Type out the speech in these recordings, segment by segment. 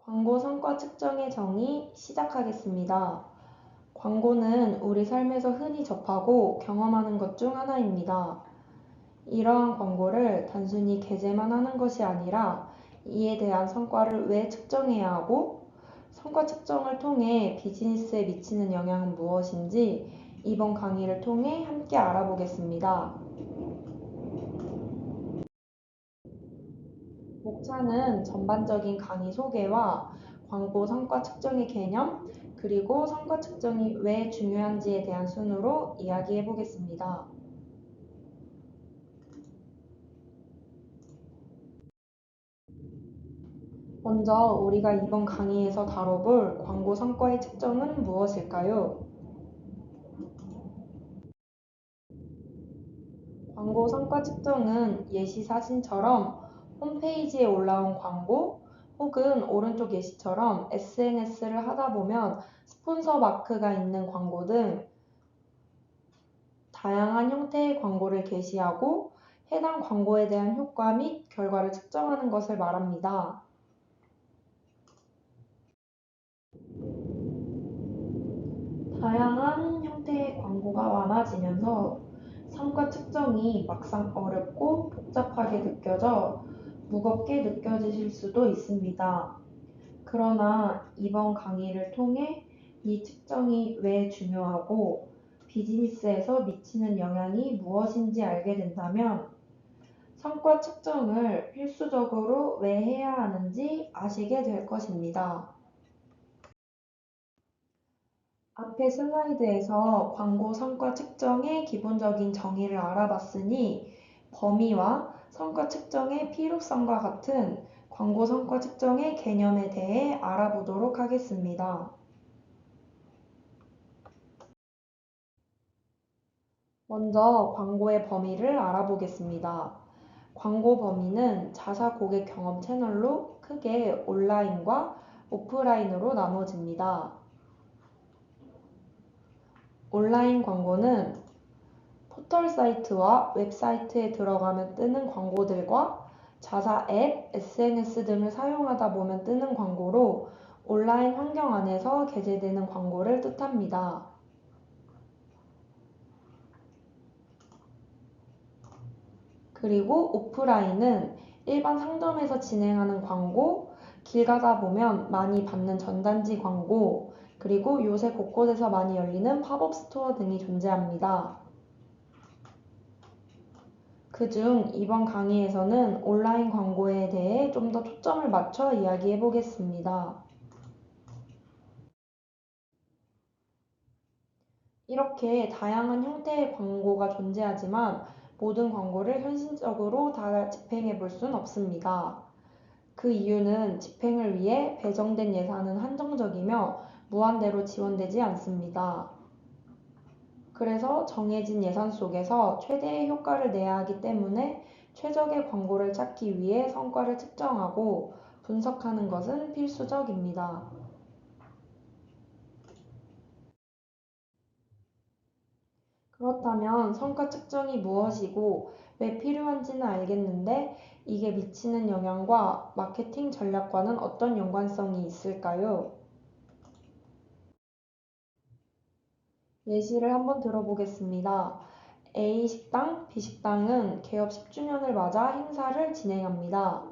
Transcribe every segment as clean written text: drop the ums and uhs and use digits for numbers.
광고 성과 측정의 정의 시작하겠습니다. 광고는 우리 삶에서 흔히 접하고 경험하는 것 중 하나입니다. 이러한 광고를 단순히 게재만 하는 것이 아니라 이에 대한 성과를 왜 측정해야 하고 성과 측정을 통해 비즈니스에 미치는 영향은 무엇인지 이번 강의를 통해 함께 알아보겠습니다. 목차는 전반적인 강의 소개와 광고 성과 측정의 개념, 그리고 성과 측정이 왜 중요한지에 대한 순으로 이야기해 보겠습니다. 먼저 우리가 이번 강의에서 다뤄볼 광고 성과의 측정은 무엇일까요? 광고 성과 측정은 예시 사진처럼 홈페이지에 올라온 광고 혹은 오른쪽 예시처럼 SNS를 하다 보면 스폰서 마크가 있는 광고 등 다양한 형태의 광고를 게시하고 해당 광고에 대한 효과 및 결과를 측정하는 것을 말합니다. 다양한 형태의 광고가 많아지면서 성과 측정이 막상 어렵고 복잡하게 느껴져 무겁게 느껴지실 수도 있습니다. 그러나 이번 강의를 통해 이 측정이 왜 중요하고 비즈니스에서 미치는 영향이 무엇인지 알게 된다면 성과 측정을 필수적으로 왜 해야 하는지 아시게 될 것입니다. 앞의 슬라이드에서 광고 성과 측정의 기본적인 정의를 알아봤으니 범위와 성과 측정의 필요성과 같은 광고 성과 측정의 개념에 대해 알아보도록 하겠습니다. 먼저 광고의 범위를 알아보겠습니다. 광고 범위는 자사 고객 경험 채널로 크게 온라인과 오프라인으로 나눠집니다. 온라인 광고는 포털 사이트와 웹사이트에 들어가면 뜨는 광고들과 자사 앱, SNS 등을 사용하다 보면 뜨는 광고로 온라인 환경 안에서 게재되는 광고를 뜻합니다. 그리고 오프라인은 일반 상점에서 진행하는 광고, 길 가다 보면 많이 받는 전단지 광고, 그리고 요새 곳곳에서 많이 열리는 팝업 스토어 등이 존재합니다. 그중 이번 강의에서는 온라인 광고에 대해 좀 더 초점을 맞춰 이야기해 보겠습니다. 이렇게 다양한 형태의 광고가 존재하지만 모든 광고를 현실적으로 다 집행해 볼 수는 없습니다. 그 이유는 집행을 위해 배정된 예산은 한정적이며 무한대로 지원되지 않습니다. 그래서 정해진 예산 속에서 최대의 효과를 내야 하기 때문에 최적의 광고를 찾기 위해 성과를 측정하고 분석하는 것은 필수적입니다. 그렇다면 성과 측정이 무엇이고 왜 필요한지는 알겠는데 이게 미치는 영향과 마케팅 전략과는 어떤 연관성이 있을까요? 예시를 한번 들어보겠습니다. A 식당, B 식당은 개업 10주년을 맞아 행사를 진행합니다.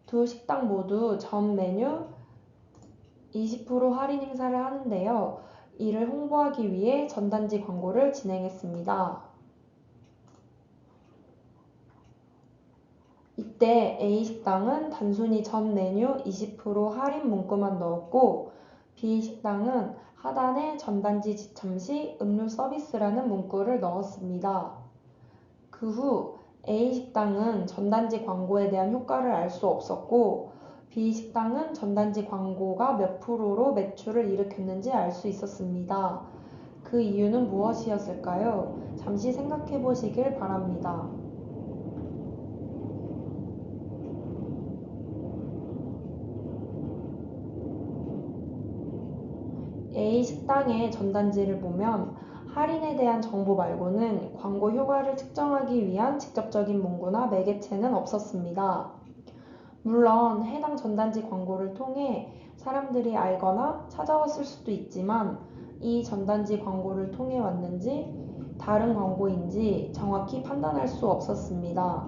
두 식당 모두 전 메뉴 20% 할인 행사를 하는데요. 이를 홍보하기 위해 전단지 광고를 진행했습니다. 이때 A식당은 단순히 전 메뉴 20% 할인 문구만 넣었고 B식당은 하단에 전단지 지참 시 음료 서비스라는 문구를 넣었습니다. 그 후 A식당은 전단지 광고에 대한 효과를 알 수 없었고 B식당은 전단지 광고가 몇 프로로 매출을 일으켰는지 알 수 있었습니다. 그 이유는 무엇이었을까요? 잠시 생각해 보시길 바랍니다. A 식당의 전단지를 보면 할인에 대한 정보 말고는 광고 효과를 측정하기 위한 직접적인 문구나 매개체는 없었습니다. 물론 해당 전단지 광고를 통해 사람들이 알거나 찾아왔을 수도 있지만 이 전단지 광고를 통해 왔는지 다른 광고인지 정확히 판단할 수 없었습니다.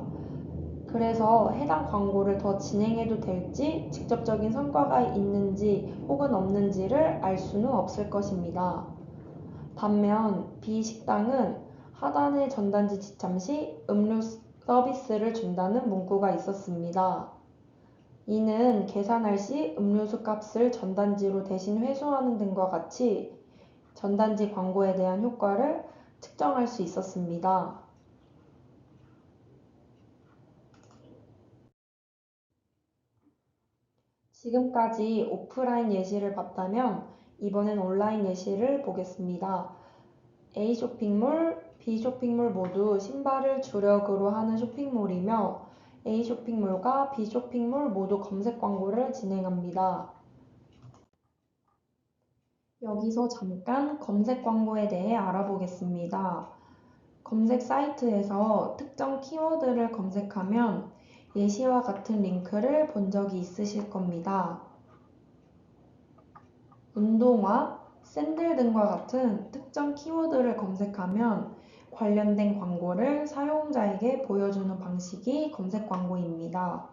그래서 해당 광고를 더 진행해도 될지 직접적인 성과가 있는지 혹은 없는지를 알 수는 없을 것입니다. 반면 B 식당은 하단의 전단지 지참 시 음료 서비스를 준다는 문구가 있었습니다. 이는 계산할 시 음료수 값을 전단지로 대신 회수하는 등과 같이 전단지 광고에 대한 효과를 측정할 수 있었습니다. 지금까지 오프라인 예시를 봤다면 이번엔 온라인 예시를 보겠습니다. A 쇼핑몰, B 쇼핑몰 모두 신발을 주력으로 하는 쇼핑몰이며 A 쇼핑몰과 B 쇼핑몰 모두 검색 광고를 진행합니다. 여기서 잠깐 검색 광고에 대해 알아보겠습니다. 검색 사이트에서 특정 키워드를 검색하면 예시와 같은 링크를 본 적이 있으실 겁니다. 운동화, 샌들 등과 같은 특정 키워드를 검색하면 관련된 광고를 사용자에게 보여주는 방식이 검색 광고입니다.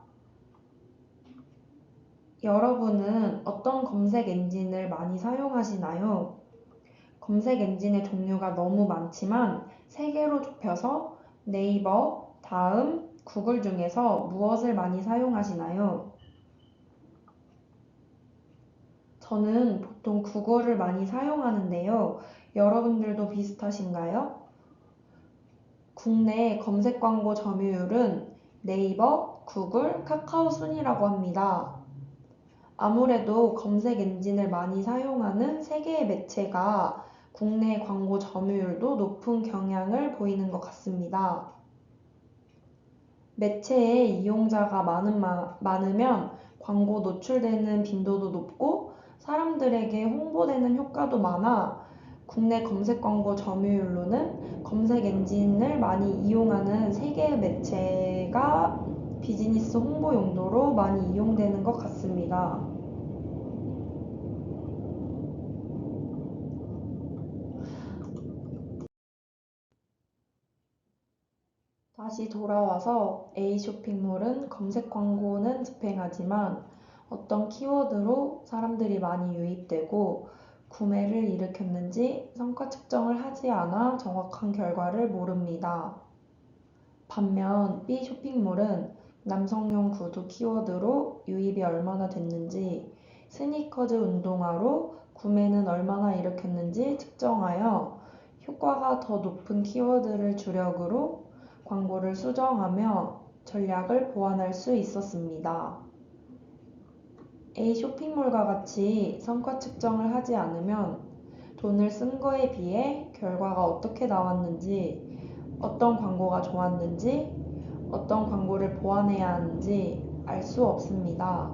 여러분은 어떤 검색 엔진을 많이 사용하시나요? 검색 엔진의 종류가 너무 많지만 3개로 좁혀서 네이버, 다음, 구글 중에서 무엇을 많이 사용하시나요? 저는 보통 구글을 많이 사용하는데요. 여러분들도 비슷하신가요? 국내 검색 광고 점유율은 네이버, 구글, 카카오 순이라고 합니다. 아무래도 검색 엔진을 많이 사용하는 3개의 매체가 국내 광고 점유율도 높은 경향을 보이는 것 같습니다. 매체에 이용자가 많으면 광고 노출되는 빈도도 높고 사람들에게 홍보되는 효과도 많아 국내 검색 광고 점유율로는 검색 엔진을 많이 이용하는 3개의 매체가 비즈니스 홍보 용도로 많이 이용되는 것 같습니다. 다시 돌아와서 A 쇼핑몰은 검색 광고는 집행하지만 어떤 키워드로 사람들이 많이 유입되고 구매를 일으켰는지 성과 측정을 하지 않아 정확한 결과를 모릅니다. 반면 B 쇼핑몰은 남성용 구두 키워드로 유입이 얼마나 됐는지, 스니커즈 운동화로 구매는 얼마나 일으켰는지 측정하여 효과가 더 높은 키워드를 주력으로 광고를 수정하며 전략을 보완할 수 있었습니다. A 쇼핑몰과 같이 성과 측정을 하지 않으면 돈을 쓴 거에 비해 결과가 어떻게 나왔는지, 어떤 광고가 좋았는지, 어떤 광고를 보완해야 하는지 알 수 없습니다.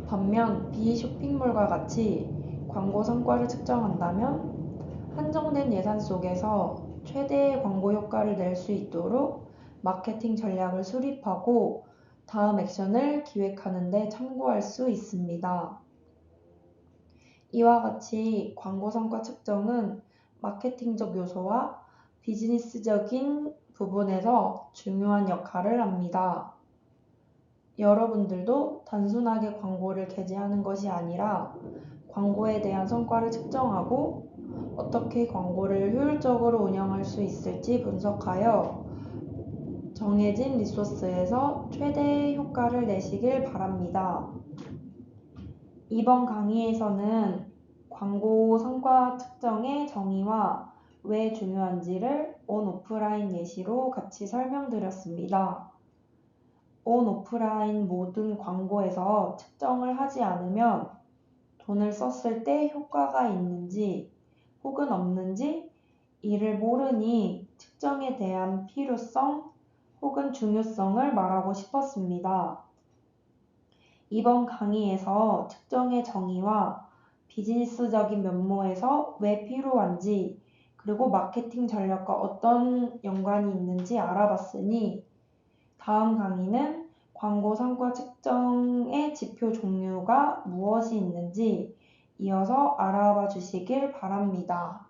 반면 B 쇼핑몰과 같이 광고 성과를 측정한다면 한정된 예산 속에서 최대의 광고 효과를 낼 수 있도록 마케팅 전략을 수립하고 다음 액션을 기획하는 데 참고할 수 있습니다. 이와 같이 광고 성과 측정은 마케팅적 요소와 비즈니스적인 부분에서 중요한 역할을 합니다. 여러분들도 단순하게 광고를 게재하는 것이 아니라 광고에 대한 성과를 측정하고 어떻게 광고를 효율적으로 운영할 수 있을지 분석하여 정해진 리소스에서 최대의 효과를 내시길 바랍니다. 이번 강의에서는 광고 성과 측정의 정의와 왜 중요한지를 온 오프라인 예시로 같이 설명드렸습니다. 온 오프라인 모든 광고에서 측정을 하지 않으면 돈을 썼을 때 효과가 있는지 혹은 없는지 이를 모르니 측정에 대한 필요성 혹은 중요성을 말하고 싶었습니다. 이번 강의에서 측정의 정의와 비즈니스적인 면모에서 왜 필요한지 그리고 마케팅 전략과 어떤 연관이 있는지 알아봤으니 다음 강의는 광고 성과 측정의 지표 종류가 무엇이 있는지 이어서 알아봐 주시길 바랍니다.